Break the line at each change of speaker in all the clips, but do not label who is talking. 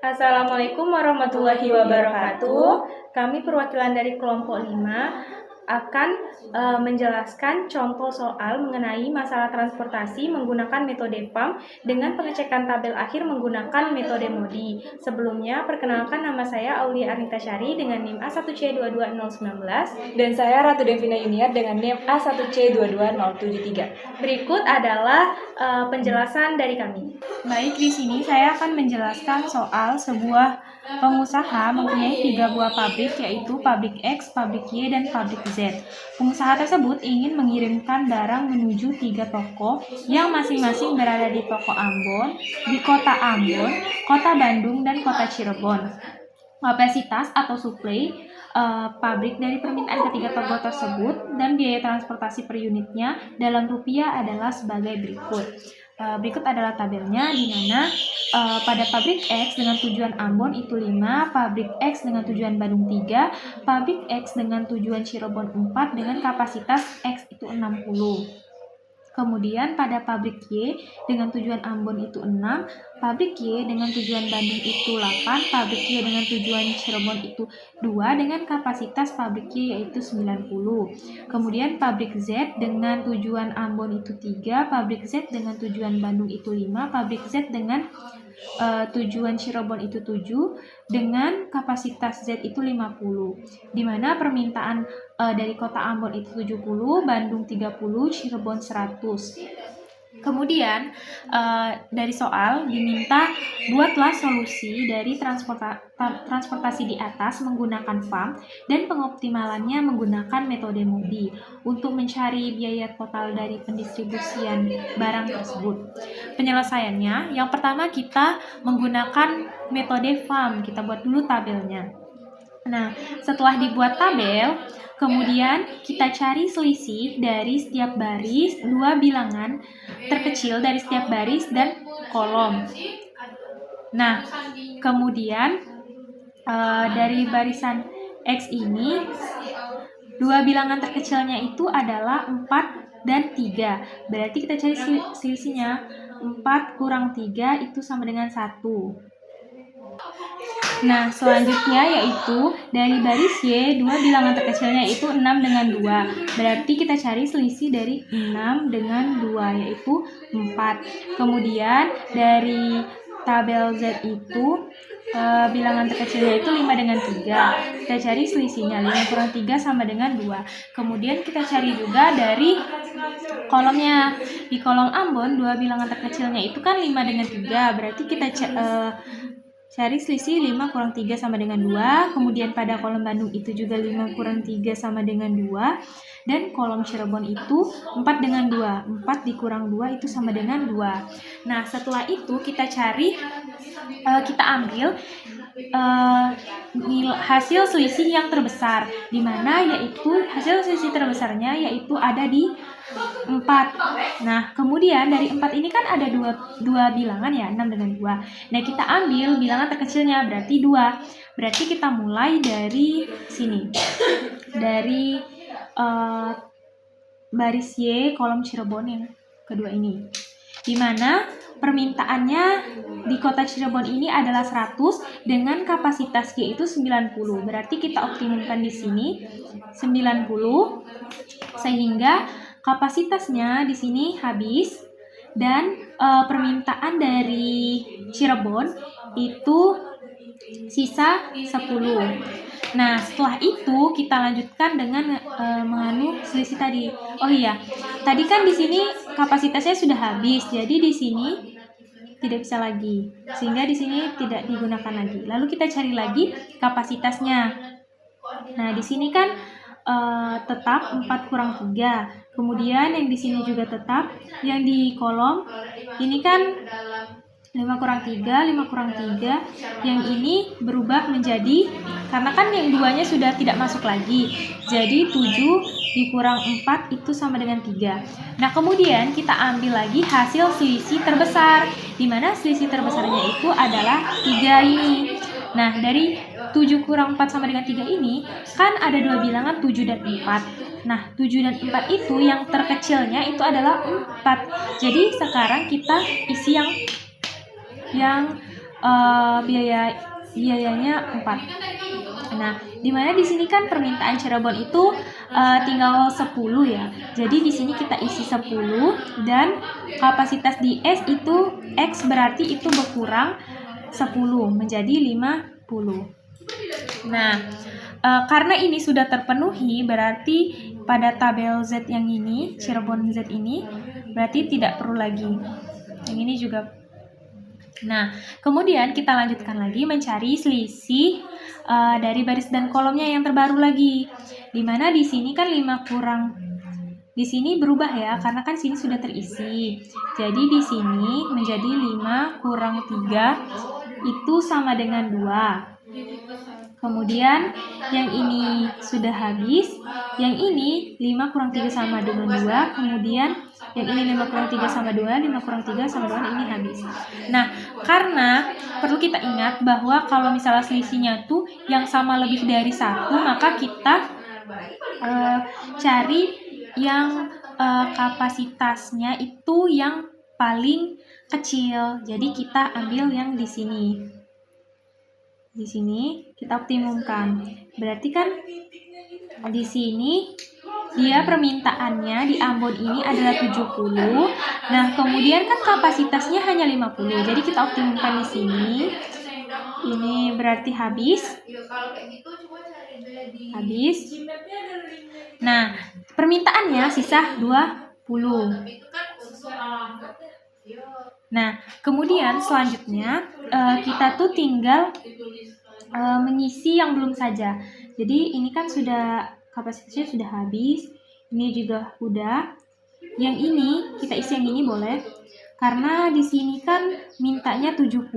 Assalamualaikum warahmatullahi wabarakatuh. Kami perwakilan dari kelompok 5 akan menjelaskan contoh soal mengenai masalah transportasi menggunakan metode FAM dengan pengecekan tabel akhir menggunakan metode MODI. Sebelumnya, perkenalkan nama saya Aulia Arnita Syari dengan NIM A1C22019
Dan saya Ratu Devina Yuniar dengan NIM A1C22073.
Berikut adalah penjelasan dari kami. Baik, di sini saya akan menjelaskan soal sebuah pengusaha mempunyai 3 buah pabrik, yaitu pabrik X, pabrik Y, dan pabrik Z. Pengusaha tersebut ingin mengirimkan barang menuju 3 toko yang masing-masing berada di toko Ambon, di kota Ambon, kota Bandung, dan kota Cirebon. Kapasitas atau suplai pabrik dari permintaan ketiga toko tersebut dan biaya transportasi per unitnya dalam rupiah adalah sebagai berikut. Berikut adalah tabelnya, di mana pada pabrik X dengan tujuan Ambon itu 5, pabrik X dengan tujuan Bandung 3, pabrik X dengan tujuan Cirebon 4 dengan kapasitas X itu 60. Kemudian pada pabrik Y dengan tujuan Ambon itu 6, pabrik Y dengan tujuan Bandung itu 8, pabrik Y dengan tujuan Cirebon itu 2 dengan kapasitas pabrik Y yaitu 90. Kemudian pabrik Z dengan tujuan Ambon itu 3, pabrik Z dengan tujuan Bandung itu 5, pabrik Z dengan tujuan Cirebon itu 7 dengan kapasitas Z itu 50. Di mana permintaan dari kota Ambon itu 70, Bandung 30, Cirebon 100. Kemudian dari soal diminta buatlah solusi dari transportasi di atas menggunakan FAM dan pengoptimalannya menggunakan metode MODI untuk mencari biaya total dari pendistribusian barang tersebut. Penyelesaiannya, yang pertama kita menggunakan metode FAM. Kita buat dulu tabelnya. Nah, setelah dibuat tabel, kemudian kita cari selisih dari setiap baris, 2 bilangan terkecil dari setiap baris dan kolom. Nah, kemudian dari barisan X ini, 2 bilangan terkecilnya itu adalah 4 dan 3. Berarti kita cari selisihnya. 4 kurang 3 itu sama dengan 1. Nah, selanjutnya yaitu dari baris Y, 2 bilangan terkecilnya itu 6 dengan 2. Berarti kita cari selisih dari 6 dengan 2, yaitu 4. Kemudian dari tabel Z itu bilangan terkecilnya itu 5 dengan 3. Kita cari selisihnya, 5 kurang 3 sama dengan 2. Kemudian kita cari juga dari kolomnya. Di kolom Ambon, 2 bilangan terkecilnya itu kan 5 dengan 3. Berarti kita cari selisih 5 kurang 3 sama dengan 2. Kemudian pada kolom Bandung itu juga 5 kurang 3 sama dengan 2. Dan kolom Cirebon itu 4 dengan 2. 4 dikurang 2 itu sama dengan 2. Nah, setelah itu kita cari, kita ambil hasil selisih yang terbesar, di mana yaitu hasil selisih terbesarnya yaitu ada di 4. Nah, kemudian dari 4 ini kan ada dua bilangan ya, 6 dengan 2. Nah, kita ambil bilangan terkecilnya, berarti 2. Berarti kita mulai dari sini. Dari baris Y kolom Cirebon yang kedua ini. Di mana permintaannya di kota Cirebon ini adalah 100 dengan kapasitas Y itu 90. Berarti kita optimumkan di sini 90 sehingga kapasitasnya di sini habis dan permintaan dari Cirebon itu sisa 10. Nah, setelah itu kita lanjutkan dengan menganu selisih tadi. Oh iya, tadi kan di sini kapasitasnya sudah habis, jadi di sini tidak bisa lagi, sehingga di sini tidak digunakan lagi. Lalu kita cari lagi kapasitasnya. Nah, di sini kan tetap 4 kurang 3. Kemudian yang di sini juga tetap, yang di kolom ini kan 5 kurang 3, 5 kurang 3. Yang ini berubah menjadi, karena kan yang duanya sudah tidak masuk lagi, jadi 7 dikurang 4 itu sama dengan 3. Nah, kemudian kita ambil lagi hasil selisih terbesar, di mana selisih terbesarnya itu adalah 3 ini. Nah, dari 7 kurang 4 sama dengan 3 ini, kan ada 2 bilangan 7 dan 4. Nah, 7 dan 4 itu yang terkecilnya itu adalah 4. Jadi, sekarang kita isi yang biayanya 4. Nah, dimana di sini kan permintaan Cirebon itu tinggal 10 ya. Jadi di sini kita isi 10 dan kapasitas di X berarti itu berkurang 10 menjadi 50. Nah, karena ini sudah terpenuhi, berarti pada tabel Z yang ini, Cirebon Z ini, berarti tidak perlu lagi. Yang ini juga. Nah, kemudian kita lanjutkan lagi mencari selisih dari baris dan kolomnya yang terbaru lagi. Dimana di sini kan 5 kurang, di sini berubah ya, karena kan sini sudah terisi. Jadi di sini menjadi 5 kurang 3 itu sama dengan 2. Kemudian yang ini sudah habis, yang ini 5 kurang 3 sama dengan 2, kemudian yang ini 5 kurang 3 sama 2, 5 kurang 3 sama 2, ini habis. Nah, karena perlu kita ingat bahwa kalau misalnya selisihnya tuh yang sama lebih dari 1, maka kita cari yang kapasitasnya itu yang paling kecil. Jadi kita ambil yang di sini. Di sini kita optimumkan. Berarti kan di sini dia permintaannya di Ambon ini adalah 70. Nah, kemudian kan kapasitasnya hanya 50. Jadi kita optimumkan di sini. Ini berarti habis. Habis. Nah, permintaannya sisa 20. Nah, kemudian selanjutnya kita tuh tinggal mengisi yang belum saja. Jadi ini kan sudah kapasitasnya sudah habis. Ini juga udah. Yang ini kita isi yang ini boleh. Karena di sini kan mintanya 70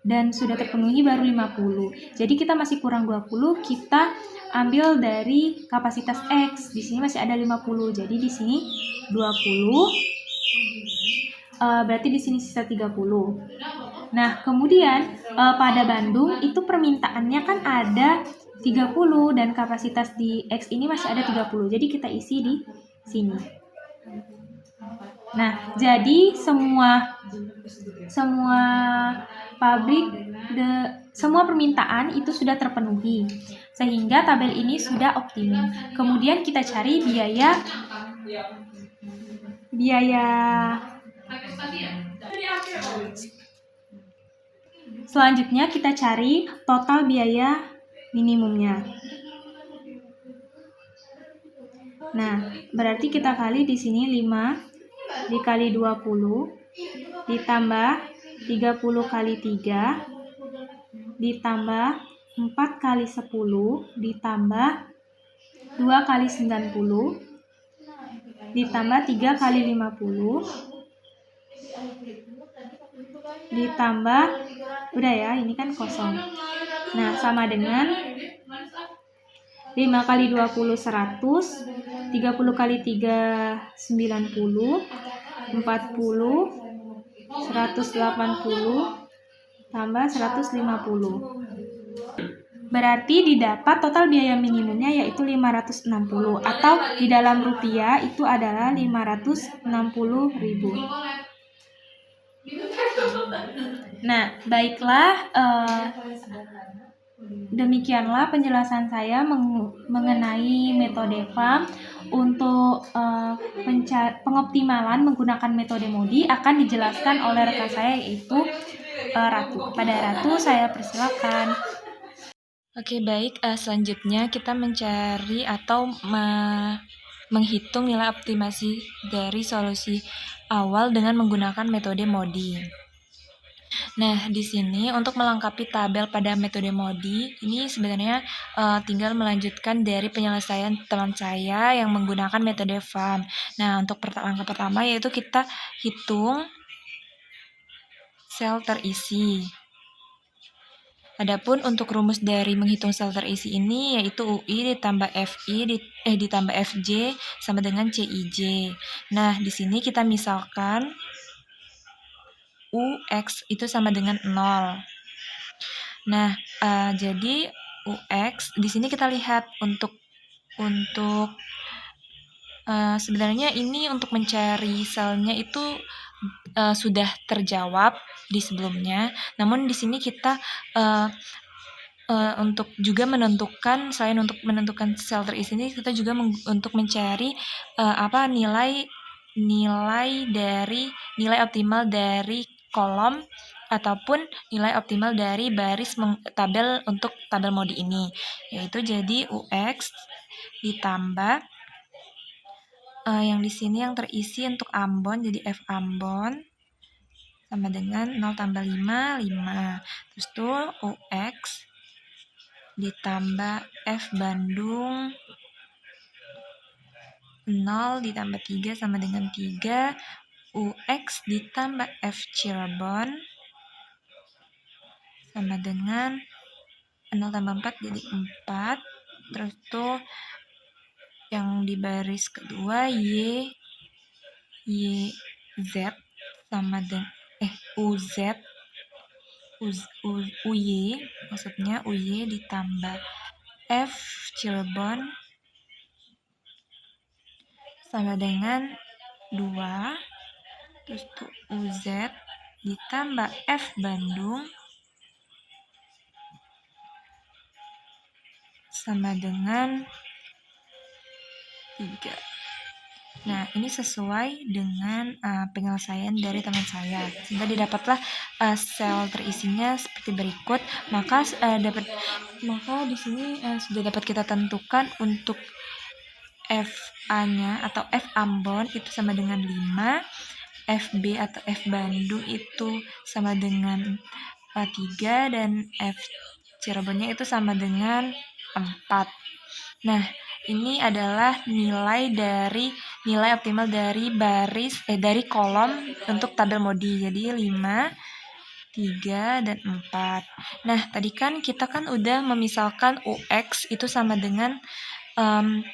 dan sudah terpenuhi baru 50. Jadi kita masih kurang 20, kita ambil dari kapasitas X. Di sini masih ada 50. Jadi di sini 20. Berarti di sini sisa 30. Nah, kemudian pada Bandung itu permintaannya kan ada 30 dan kapasitas di X ini masih ada 30. Jadi kita isi di sini. Nah, jadi semua pabrik semua permintaan itu sudah terpenuhi. Sehingga tabel ini sudah optimum. Kemudian kita cari biaya selanjutnya kita cari total biaya minimumnya. Nah, berarti kita kali di sini 5 dikali 20 ditambah 30 kali 3 ditambah 4 kali 10 ditambah 2 kali 90 ditambah 3 kali 50 ditambah, udah ya, ini kan kosong. Nah, sama dengan 5 kali 20 100, 30 kali 3 90, 40, 180 tambah 150. Berarti didapat total biaya minimumnya yaitu 560 atau di dalam rupiah itu adalah 560.000. Nah, baiklah, demikianlah penjelasan saya mengenai metode FAM. Untuk pengoptimalan menggunakan metode MODI akan dijelaskan oleh rekan saya yaitu Ratu. Pada Ratu saya persilakan.
Oke, baik. Selanjutnya kita mencari atau menghitung nilai optimasi dari solusi awal dengan menggunakan metode MODI. Nah, di sini untuk melengkapi tabel pada metode MODI, ini sebenarnya tinggal melanjutkan dari penyelesaian teman saya yang menggunakan metode FAM. Nah, untuk langkah pertama yaitu kita hitung sel terisi. Adapun untuk rumus dari menghitung sel terisi ini yaitu UI ditambah ditambah FJ sama dengan CIJ. Nah, di sini kita misalkan UX itu sama dengan 0. Nah, jadi UX di sini kita lihat untuk sebenarnya ini untuk mencari selnya itu sudah terjawab di sebelumnya. Namun di sini kita untuk juga menentukan, selain untuk menentukan sel terisi ini, kita juga untuk mencari nilai optimal dari kolom ataupun nilai optimal dari baris tabel untuk tabel modi ini, yaitu jadi UX ditambah yang di sini yang terisi untuk Ambon, jadi F Ambon sama dengan 0 tambah 5, 5. Terus tuh UX ditambah F Bandung 0 ditambah 3 sama dengan 3. UX ditambah F Cirebon sama dengan 0 tambah 4 jadi 4. Terus tuh yang di baris kedua YZ sama dengan UY maksudnya UY ditambah F Cirebon sama dengan 2. Terus tuh UZ ditambah F Bandung sama dengan 3. Nah, ini sesuai dengan penyelesaian dari teman saya. Sehingga didapatlah sel terisinya seperti berikut. Maka di sini sudah dapat kita tentukan untuk FA-nya atau F Ambon itu sama dengan 5, FB atau F Bandung itu sama dengan 3, dan F Cirebonnya itu sama dengan 4. Nah, ini adalah nilai optimal dari dari kolom untuk tabel modi. Jadi 5, 3, dan 4. Nah, tadi kan kita kan udah memisalkan UX itu sama dengan 0.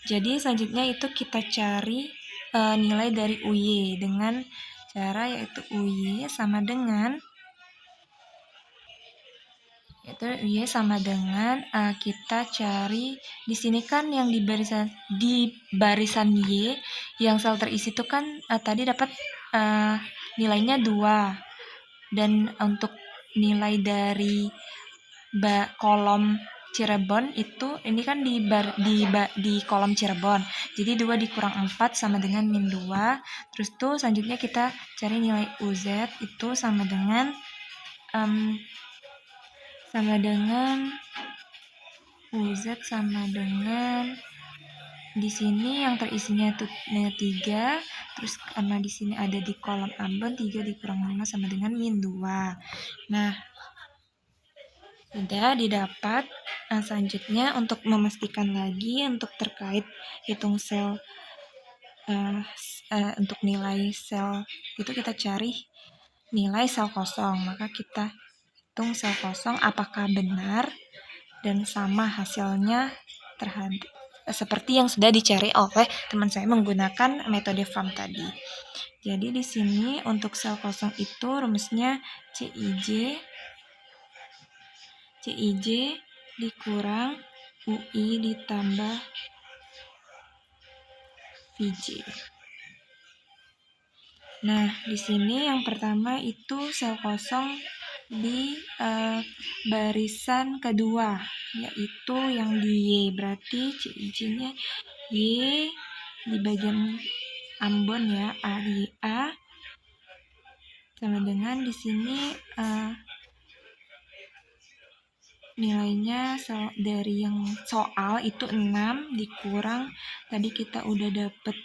Jadi selanjutnya itu kita cari nilai dari UY dengan cara yaitu UY sama dengan kita cari di sini kan yang di barisan Y yang sel terisi itu kan tadi dapat nilainya 2, dan untuk nilai dari kolom Cirebon itu ini kan di kolom Cirebon, jadi 2 dikurang 4 sama dengan min 2. Terus tuh selanjutnya kita cari nilai UZ itu sama dengan UZ sama dengan di sini yang terisinya itu 3, terus karena di sini ada di kolom Ambon 3 dikurang 5 sama dengan min 2. Nah, sudah didapat. Selanjutnya untuk memastikan lagi untuk terkait hitung sel untuk nilai sel itu kita cari nilai sel kosong. Maka kita hitung sel kosong apakah benar dan sama hasilnya seperti yang sudah dicari oleh teman saya menggunakan metode FAM tadi. Jadi di sini untuk sel kosong itu rumusnya CIJ dikurang UI ditambah VJ. Nah, di sini yang pertama itu sel kosong di barisan kedua, yaitu yang di Y. Berarti CIJ-nya Y di bagian Ambon ya, A di A sama dengan di sini nilainya dari yang soal itu 6 dikurang tadi kita udah dapet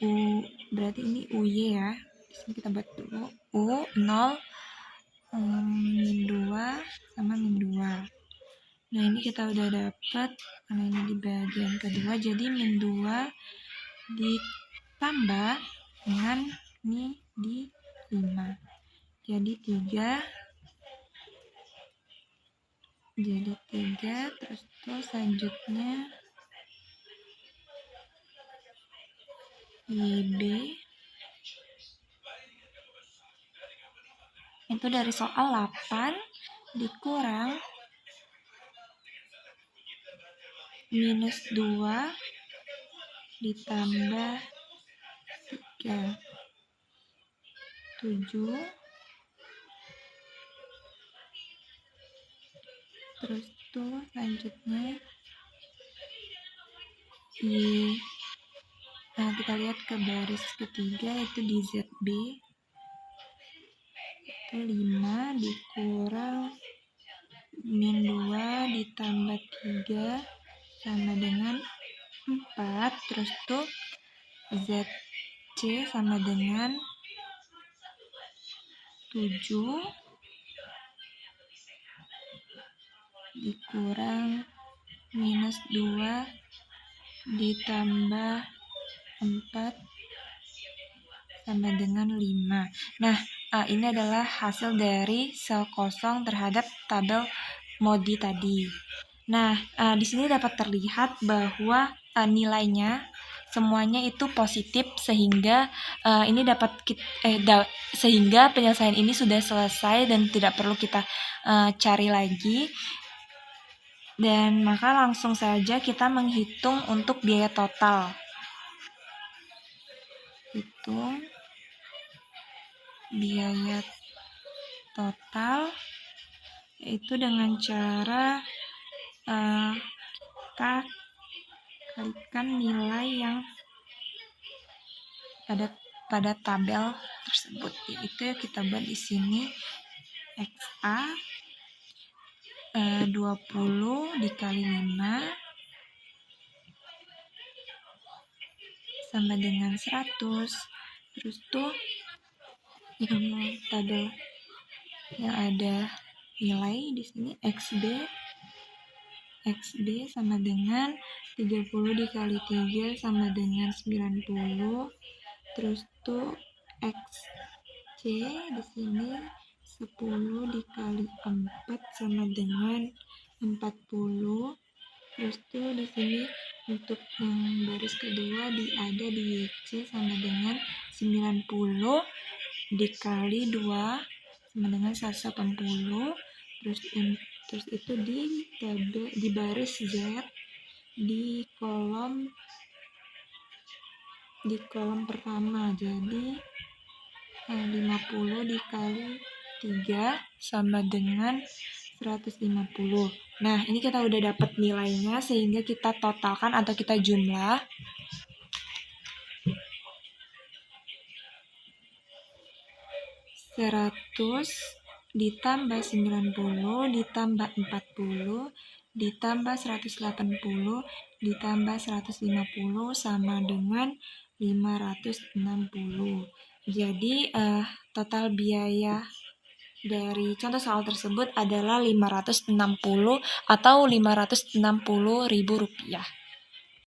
U, berarti ini UY ya. Di sini kita buat dulu U 0 min 2 sama min 2. Nah, ini kita udah dapet karena ini di bagian kedua, jadi min 2 ditambah dengan ini di 5. Jadi 3, terus tuh selanjutnya YB itu dari soal 8 dikurang minus 2 ditambah 3. 7. Terus tuh selanjutnya kita lihat ke baris ketiga, yaitu di ZB itu 5 dikurang min 2 ditambah 3 sama dengan 4. Terus tuh ZC sama dengan 7 dikurang minus 2 ditambah 4 sama dengan 5. Nah, ini adalah hasil dari sel kosong terhadap tabel MODI tadi. Nah, di sini dapat terlihat bahwa nilainya semuanya itu positif, sehingga sehingga penyelesaian ini sudah selesai dan tidak perlu kita cari lagi. Dan maka langsung saja kita menghitung untuk biaya total. Hitung biaya total yaitu dengan cara kita kalikan nilai yang pada tabel tersebut, yaitu kita buat di sini XA 20 dikali 5 sama dengan 100. Terus tuh yang tabel yang ada nilai di sini XB sama dengan 30 dikali 3 sama dengan 90. Terus tuh XC di sini 10 dikali 4 sama dengan 40. Terus tuh di sini untuk yang baris kedua ada di YC sama dengan 90 dikali 2 sama dengan 180. Terus itu di baris Z di kolom pertama, jadi 50 dikali 3 sama dengan 150. Nah, ini kita udah dapat nilainya, sehingga kita totalkan atau kita jumlah. Seratus ditambah 90 ditambah 40 ditambah 180 ditambah 150 sama dengan 560. Jadi total biaya dari contoh soal tersebut adalah 560 atau Rp560.000.